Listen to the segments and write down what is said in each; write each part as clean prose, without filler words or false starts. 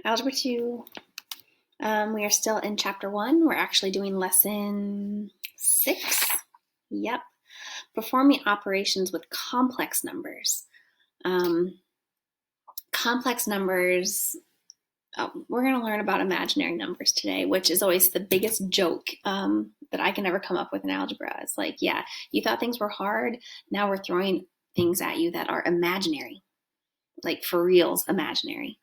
Algebra 2. We are still in Chapter 1. We're actually doing Lesson 6. Yep. Performing operations with complex numbers. Complex numbers, we're going to learn about imaginary numbers today, which is always the biggest joke that I can ever come up with in algebra. It's like, yeah, you thought things were hard. Now we're throwing things at you that are imaginary, like for reals imaginary.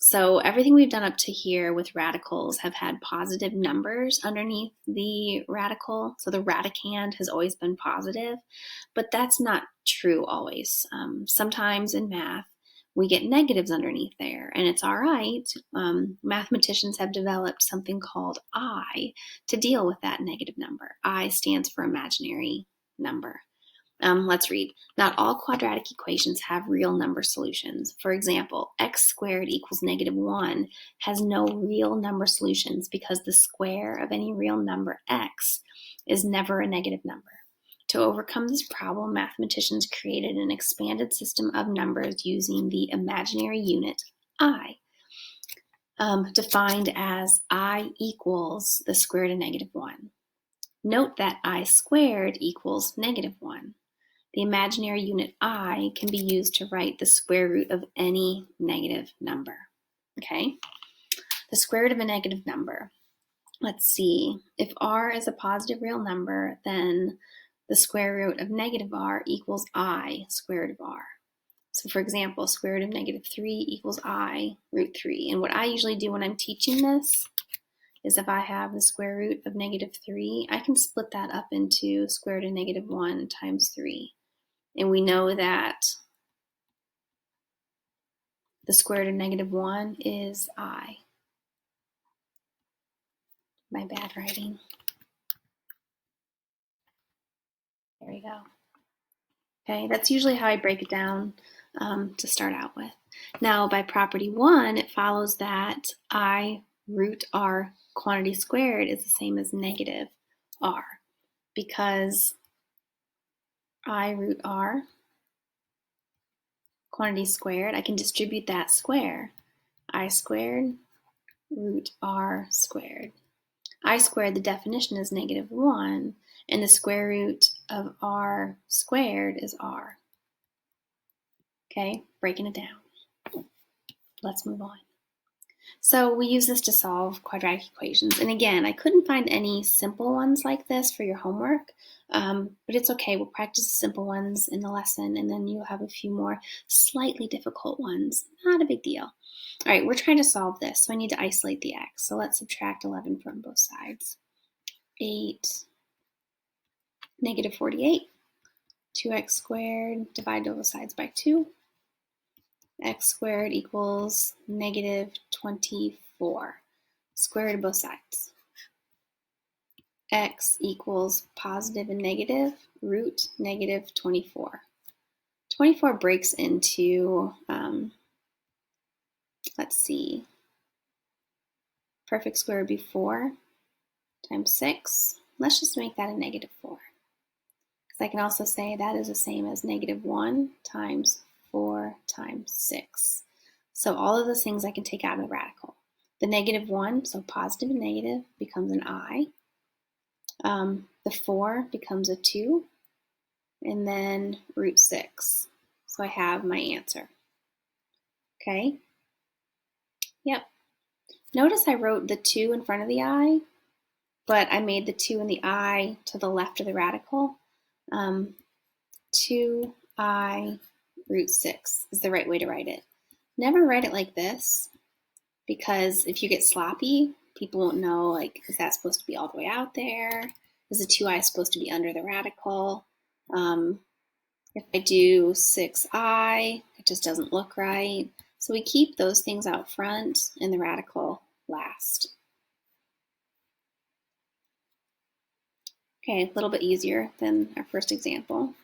So everything we've done up to here with radicals have had positive numbers underneath the radical. So the radicand has always been positive, but that's not true always. Sometimes in math, we get negatives underneath there, and it's all right. Mathematicians have developed something called I to deal with that negative number. I stands for imaginary number. Let's read. Not all quadratic equations have real number solutions. For example, x squared equals -1 has no real number solutions because the square of any real number x is never a negative number. To overcome this problem, mathematicians created an expanded system of numbers using the imaginary unit I, defined as I equals the square root of -1. Note that I squared equals -1. The imaginary unit I can be used to write the square root of any negative number. Okay? The square root of a negative number. Let's see. If r is a positive real number, then the square root of -r equals I square root of r. So for example, square root of -3 equals I root 3. And what I usually do when I'm teaching this is if I have the square root of -3, I can split that up into square root of -1 times 3. And we know that the square root of -1 is I. My bad writing. There we go. Okay, that's usually how I break it down to start out with. Now, by property 1, it follows that I root r quantity squared is the same as -r, because I root r quantity squared, I can distribute that square. I squared root r squared. I squared, the definition is -1, and the square root of r squared is r. Okay, breaking it down. Let's move on. So we use this to solve quadratic equations. And again, I couldn't find any simple ones like this for your homework, but it's okay. We'll practice the simple ones in the lesson, and then you'll have a few more slightly difficult ones. Not a big deal. All right, we're trying to solve this, so I need to isolate the x. So let's subtract 11 from both sides. 8, -48, 2x squared, divide both sides by 2. X squared equals -24. Square root of both sides. X equals positive and negative, root -24. 24 breaks into, let's see, perfect square would be 4 times 6. Let's just make that a -4. Because I can also say that is the same as -1 times 4 times 6. So all of those things I can take out of the radical. The -1, so positive and negative, becomes an I. The 4 becomes a 2. And then root 6. So I have my answer. Okay? Yep. Notice I wrote the 2 in front of the I, but I made the 2 and the I to the left of the radical. 2I root 6 is the right way to write it. Never write it like this, because if you get sloppy, people won't know, like, is that supposed to be all the way out there? Is the 2I supposed to be under the radical? If I do 6I, it just doesn't look right. So we keep those things out front and the radical last. Okay, a little bit easier than our first example.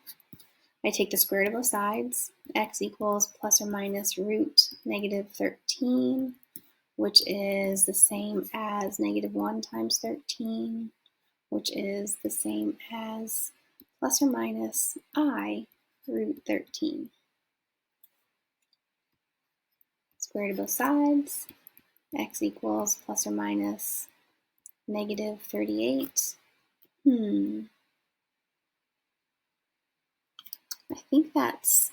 I take the square root of both sides. X equals plus or minus root -13, which is the same as -1 times 13, which is the same as plus or minus I root 13. Square root of both sides. X equals plus or minus negative 38. I think that's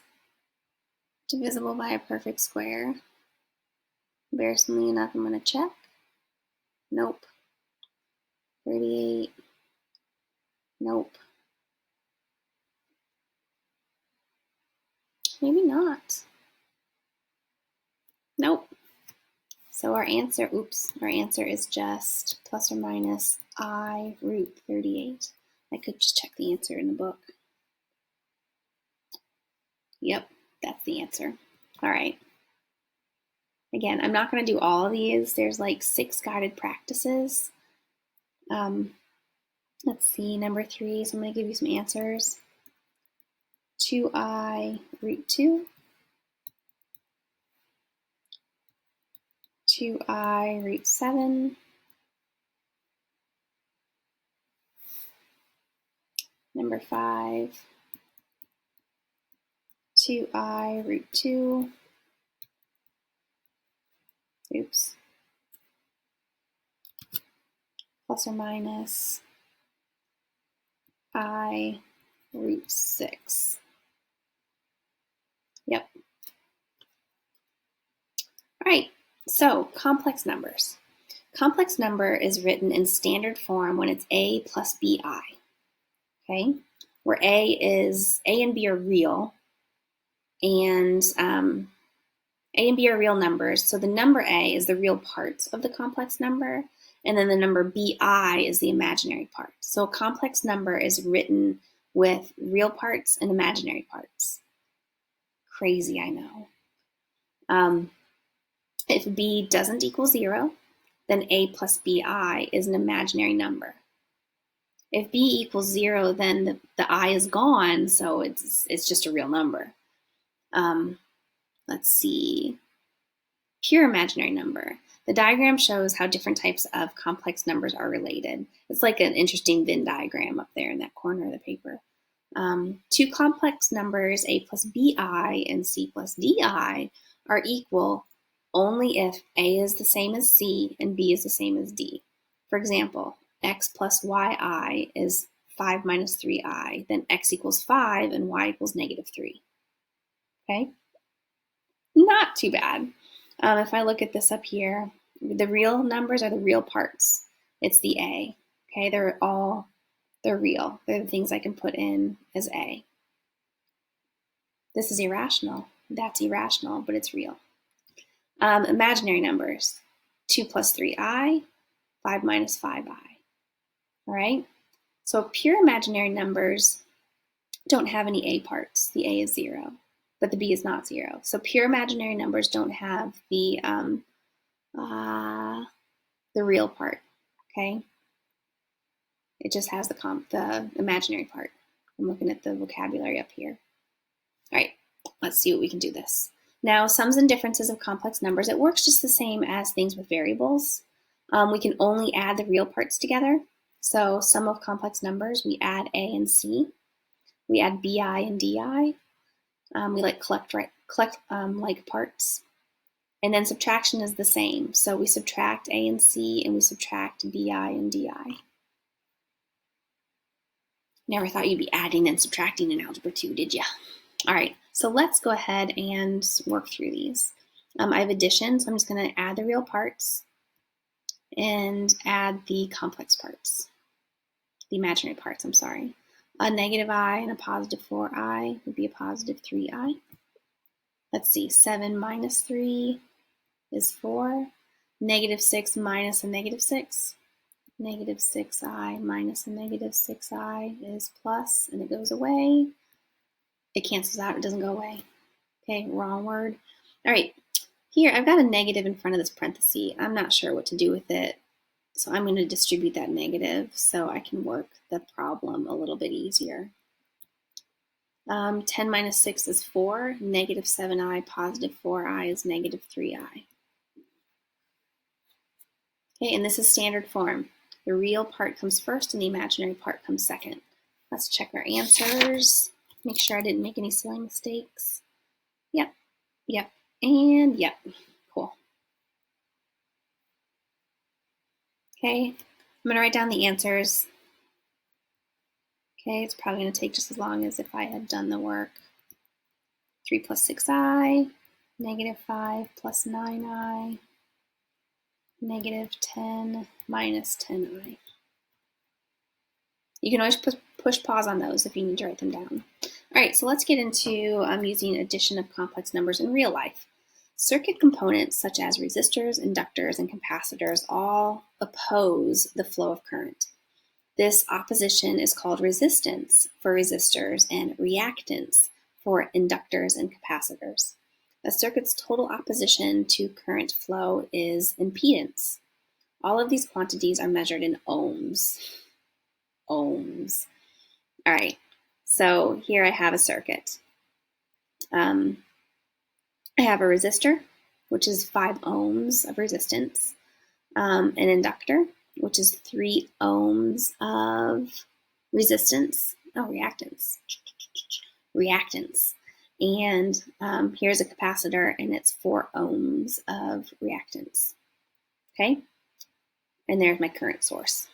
divisible by a perfect square. Embarrassingly enough, I'm going to check. Nope. 38. Nope. Maybe not. Nope. So our answer is just plus or minus I root 38. I could just check the answer in the book. Yep, that's the answer. All right. Again, I'm not going to do all of these. There's like 6 guided practices. Let's see, number 3. So I'm going to give you some answers. 2I root 2. 2I root 7. Number 5. 2I root 2. Oops. Plus or minus I root 6. Yep. All right, so complex numbers. Complex number is written in standard form when it's a plus bi, okay? Where a and b are real, and a and b are real numbers, so the number a is the real parts of the complex number, and then the number bi is the imaginary part. So a complex number is written with real parts and imaginary parts. Crazy, I know. If b doesn't equal 0, then a plus bi is an imaginary number. If b equals 0, then the I is gone, so it's just a real number. Let's see. Pure imaginary number. The diagram shows how different types of complex numbers are related. It's like an interesting Venn diagram up there in that corner of the paper. 2 complex numbers, a plus bi and c plus di, are equal only if a is the same as c and b is the same as d. For example, x plus yi is 5 minus 3i, then x equals 5 and y equals negative 3. Okay? Not too bad. If I look at this up here, the real numbers are the real parts. It's the a. Okay, they're real. They're the things I can put in as a. This is irrational. That's irrational, but it's real. Imaginary numbers. 2 plus 3i, 5 minus 5i. All right? So pure imaginary numbers don't have any a parts. The a is 0, but the b is not 0. So pure imaginary numbers don't have the real part, okay? It just has the imaginary part. I'm looking at the vocabulary up here. All right, let's see what we can do this. Now, sums and differences of complex numbers, it works just the same as things with variables. We can only add the real parts together. So sum of complex numbers, we add a and c. We add bi and di. We collect like parts. And then subtraction is the same. So we subtract a and c, and we subtract bi and di. Never thought you'd be adding and subtracting in Algebra 2, did you? All right, so let's go ahead and work through these. I have addition, so I'm just going to add the real parts and add the complex parts, the imaginary parts, I'm sorry. A negative I and a positive 4i would be a positive 3i. Let's see, 7 minus 3 is 4. Negative 6 minus a negative 6. Negative 6i minus a negative 6i is plus, and it goes away. It cancels out, it doesn't go away. Okay, wrong word. All right, here I've got a negative in front of this parenthesis. I'm not sure what to do with it, so I'm going to distribute that negative so I can work the problem a little bit easier. 10 minus 6 is 4. Negative 7i, positive 4i is negative 3i. Okay, and this is standard form. The real part comes first and the imaginary part comes second. Let's check our answers. Make sure I didn't make any silly mistakes. Yep, and yep. Okay, I'm going to write down the answers. Okay, it's probably going to take just as long as if I had done the work. 3 plus 6i, negative 5 plus 9i, negative 10 minus 10i. You can always push pause on those if you need to write them down. All right, so let's get into using addition of complex numbers in real life. Circuit components such as resistors, inductors, and capacitors all oppose the flow of current. This opposition is called resistance for resistors and reactance for inductors and capacitors. A circuit's total opposition to current flow is impedance. All of these quantities are measured in ohms. Ohms. All right, so here I have a circuit. I have a resistor, which is 5 ohms of resistance, an inductor, which is 3 ohms of resistance, reactance. And here's a capacitor, and it's 4 ohms of reactance. Okay, and there's my current source.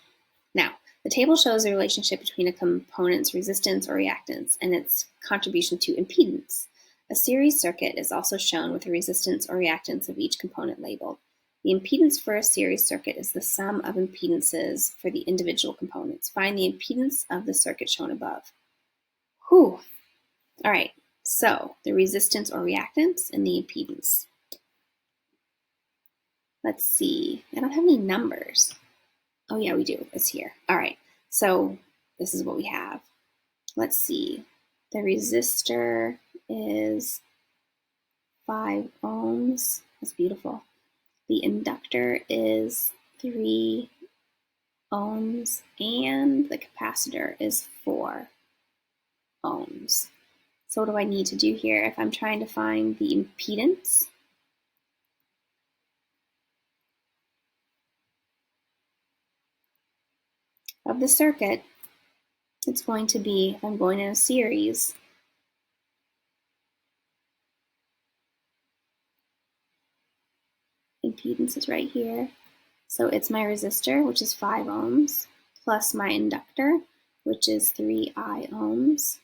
Now, the table shows the relationship between a component's resistance or reactance and its contribution to impedance. A series circuit is also shown with the resistance or reactance of each component labeled. The impedance for a series circuit is the sum of impedances for the individual components. Find the impedance of the circuit shown above. Whew. All right, so the resistance or reactance and the impedance. Let's see. I don't have any numbers. Oh yeah, we do. It's here. All right, so this is what we have. Let's see. The resistor is 5 ohms. That's beautiful. The inductor is 3 ohms, and the capacitor is 4 ohms. So what do I need to do here if I'm trying to find the impedance? Of the circuit, it's going to be, if I'm going in a series, impedance is right here. So it's my resistor, which is 5 ohms, plus my inductor, which is 3i ohms,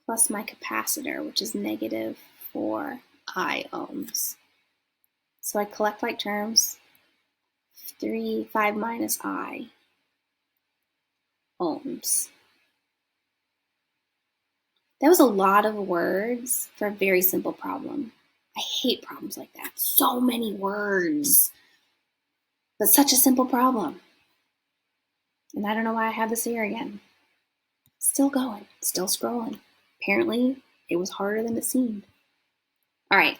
plus my capacitor, which is negative 4i ohms. So I collect like terms, 5 minus I ohms. That was a lot of words for a very simple problem. I hate problems like that. So many words, but such a simple problem. And I don't know why I have this here again. Still going, still scrolling. Apparently, it was harder than it seemed. All right,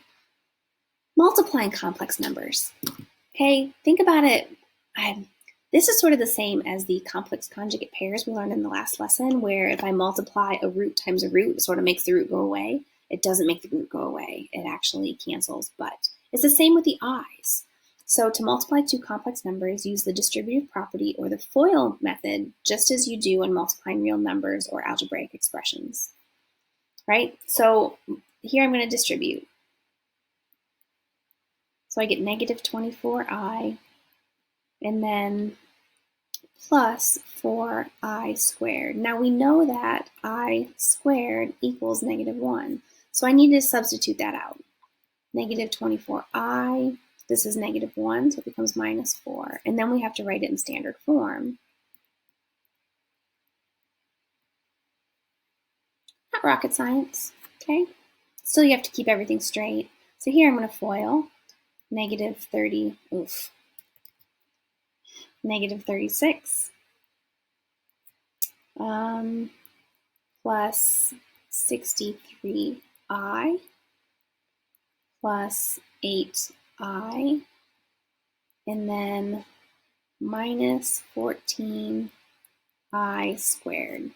multiplying complex numbers. Okay, think about it. This is sort of the same as the complex conjugate pairs we learned in the last lesson, where if I multiply a root times a root, it sort of makes the root go away. It doesn't make the root go away. It actually cancels, but it's the same with the i's. So to multiply two complex numbers, use the distributive property or the FOIL method, just as you do when multiplying real numbers or algebraic expressions. Right? So here I'm going to distribute. So I get negative 24i, and then plus 4i squared. Now we know that I squared equals negative 1. So I need to substitute that out. Negative 24i, this is negative 1, so it becomes minus 4. And then we have to write it in standard form. Not rocket science, okay? Still, you have to keep everything straight. So here I'm going to FOIL. Negative 36 plus 63i plus 8i, and then minus 14i squared.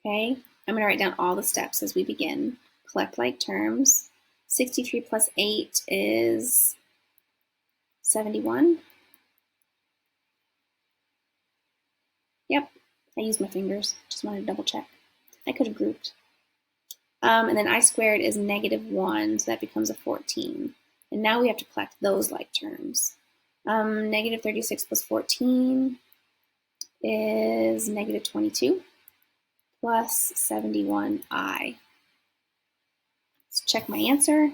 Okay, I'm going to write down all the steps as we begin. Collect like terms. 63 plus 8 is 71. Yep, I used my fingers. Just wanted to double check. I could have grouped. And then I squared is negative 1, so that becomes a 14. And And now we have to collect those like terms. Negative 36 plus 14 is negative 22 plus 71i. Let's check my answer.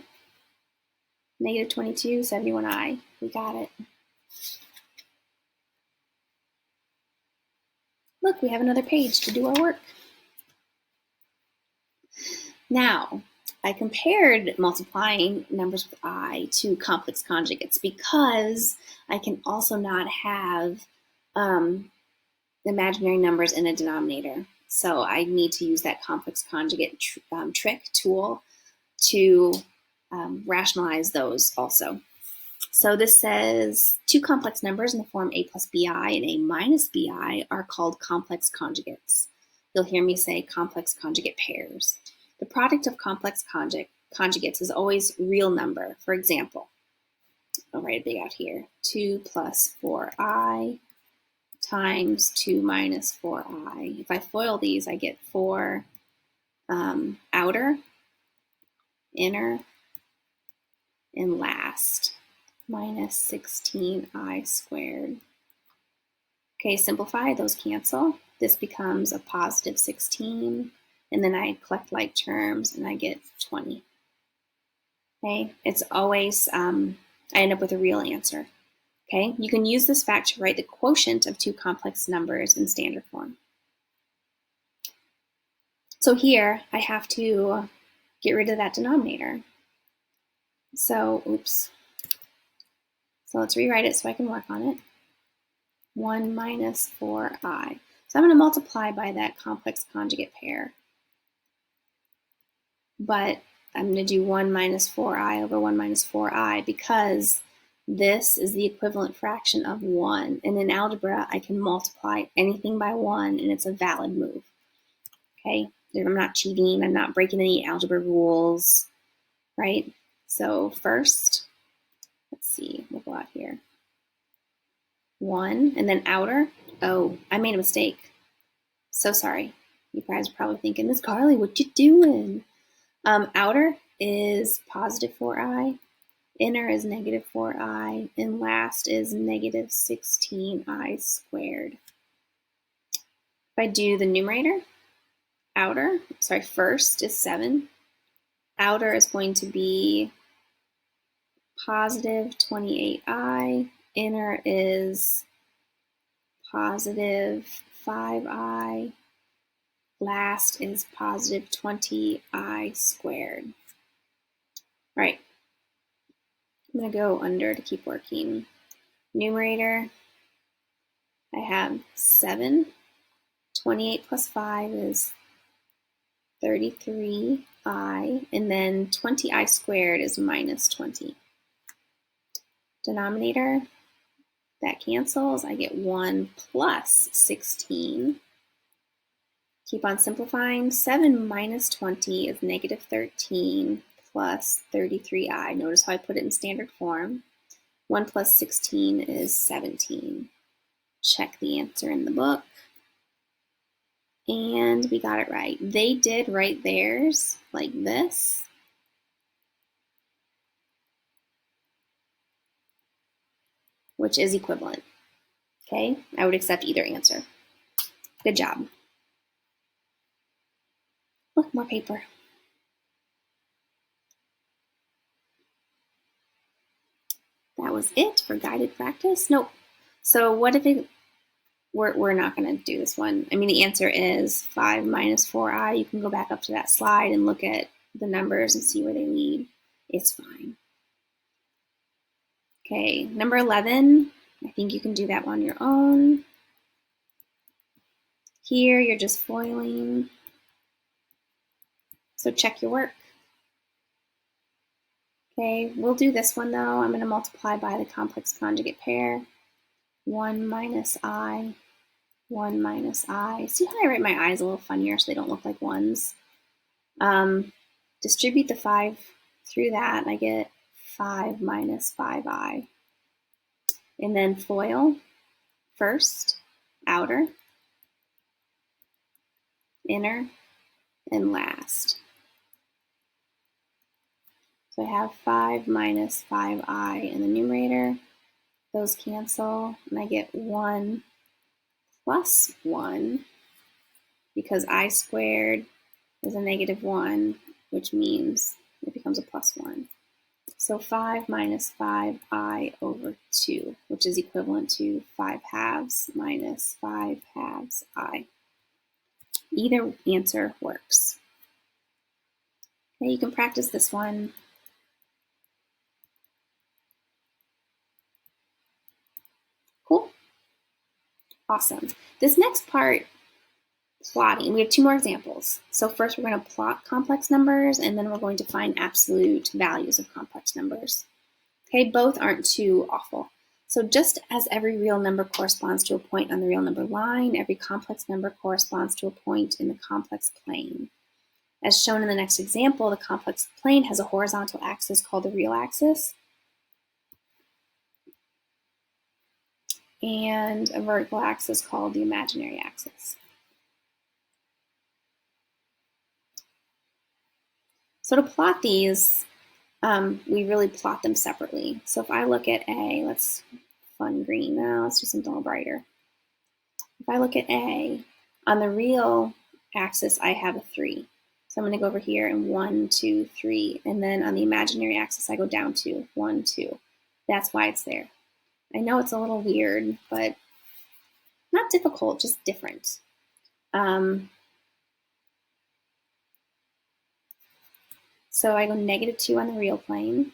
Negative 22, 71i. We got it. Look, we have another page to do our work. Now, I compared multiplying numbers with I to complex conjugates because I can also not have imaginary numbers in a denominator. So I need to use that complex conjugate trick tool to rationalize those also. So this says two complex numbers in the form a plus bi and a minus bi are called complex conjugates. You'll hear me say complex conjugate pairs. The product of complex conjugates is always real number. For example, I'll write it big out here. 2 plus 4i times 2 minus 4i. If I FOIL these, I get 4 outer, inner, and last minus 16i squared. Okay, simplify, those cancel. This becomes a positive 16, and then I collect like terms, and I get 20. Okay, it's always, I end up with a real answer. Okay, you can use this fact to write the quotient of two complex numbers in standard form. So here, I have to get rid of that denominator. So, oops. So let's rewrite it so I can work on it. 1 minus 4i. So I'm going to multiply by that complex conjugate pair. But I'm going to do 1 minus 4i over 1 minus 4i because this is the equivalent fraction of 1. And in algebra, I can multiply anything by 1, and it's a valid move. Okay? I'm not cheating. I'm not breaking any algebra rules, right? So first, let's see, we'll go out here. 1, and then outer. Oh, I made a mistake. So sorry. You guys are probably thinking, Miss Carly, what you doing? Outer is positive 4i, inner is negative 4i, and last is negative 16i squared. If I do the numerator, first is 7. Outer is going to be positive 28i, inner is positive 5i, last is positive 20i squared. All right, I'm going to go under to keep working. Numerator, I have 7. 28 plus 5 is 33i, and then 20i squared is minus 20. Denominator, that cancels. I get 1 plus 16. Keep on simplifying. 7 minus 20 is negative 13 plus 33i. Notice how I put it in standard form. 1 plus 16 is 17. Check the answer in the book. And we got it right. They did write theirs like this. Which is equivalent. Okay, I would accept either answer. Good job. Look, more paper. That was it for guided practice. Nope. So what if it, we're not going to do this one. I mean, the answer is 5 minus 4i. You can go back up to that slide and look at the numbers and see where they lead. It's fine. Okay, number 11. I think you can do that on your own. Here, you're just foiling. So check your work. Okay, we'll do this one though. I'm going to multiply by the complex conjugate pair. 1 minus I, 1 minus I. See how I write my I's a little funnier so they don't look like ones? Distribute the 5 through that, and I get 5 minus 5i. And then FOIL, first, outer, inner, and last. So I have 5 minus 5i in the numerator. Those cancel, and I get 1 plus 1, because I squared is a negative 1, which means it becomes a plus 1. So 5 minus 5i over 2, which is equivalent to 5 halves minus 5 halves I. Either answer works. Okay, you can practice this one. Cool? Awesome. This next part, plotting, we have 2 more examples. So first we're going to plot complex numbers, and then we're going to find absolute values of complex numbers. Okay, both aren't too awful. So just as every real number corresponds to a point on the real number line, every complex number corresponds to a point in the complex plane. As shown in the next example, the complex plane has a horizontal axis called the real axis and a vertical axis called the imaginary axis. So to plot these, we really plot them separately. So if I look at A, let's fun green now, let's do something a little brighter. If I look at A, on the real axis, I have a 3. So I'm going to go over here and 1, 2, 3. And then on the imaginary axis, I go down to 1, 2. That's why it's there. I know it's a little weird, but not difficult, just different. So I go negative 2 on the real plane,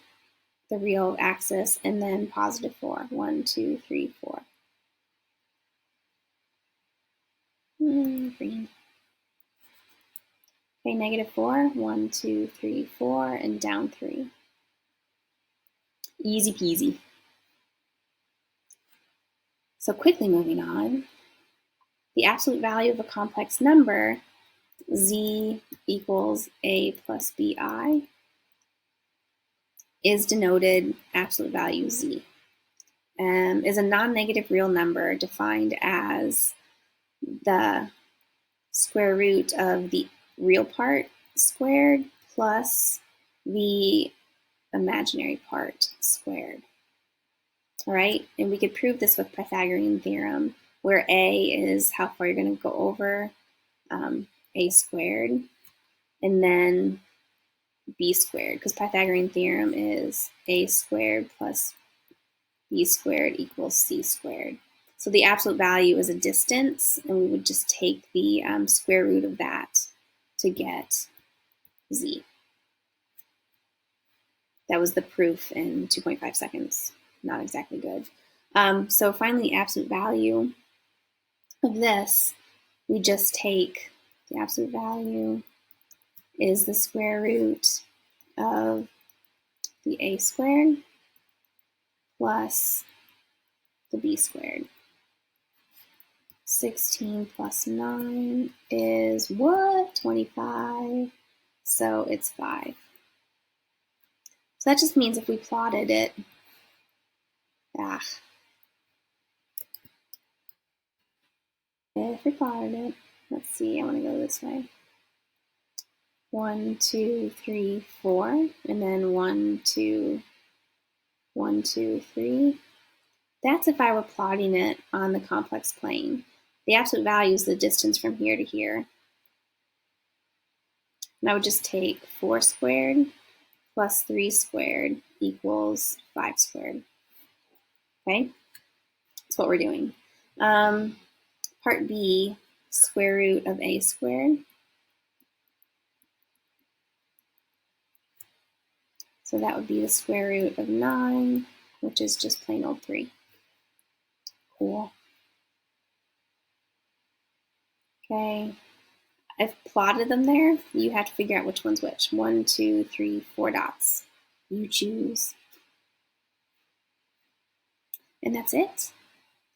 the real axis, and then positive 4. 1, 2, 3, 4. Green. Okay, negative 4. 1, 2, 3, 4, and down 3. Easy peasy. So quickly moving on, the absolute value of a complex number, z equals a plus bi, is denoted absolute value z, is a non-negative real number defined as the square root of the real part squared plus the imaginary part squared. All right, and we could prove this with Pythagorean theorem, where a is how far you're going to go over a squared, and then b squared, because Pythagorean theorem is a squared plus b squared equals c squared. So the absolute value is a distance, and we would just take the square root of that to get z. That was the proof in 2.5 seconds. Not exactly good. So finally, the absolute value of this, we just take the absolute value is the square root of the a squared plus the b squared. 16 plus 9 is what? 25. So it's 5. So that just means if we plotted it, if we plotted it, let's see, I want to go this way. 1, 2, 3, 4, and then 1, 2, 1, 2, 3. That's if I were plotting it on the complex plane. The absolute value is the distance from here to here. And I would just take 4 squared plus 3 squared equals 5 squared. Okay, that's what we're doing. Part B, square root of a squared. So that would be the square root of 9, which is just plain old 3. Cool. Okay, I've plotted them there. You have to figure out which one's which. 1, 2, 3, 4 dots. You choose. And that's it.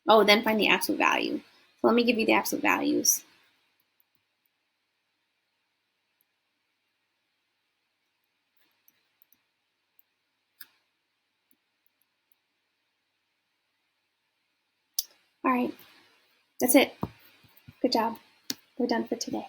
Oh, then find the absolute value. So let me give you the absolute values. All right, that's it. Good job. We're done for today.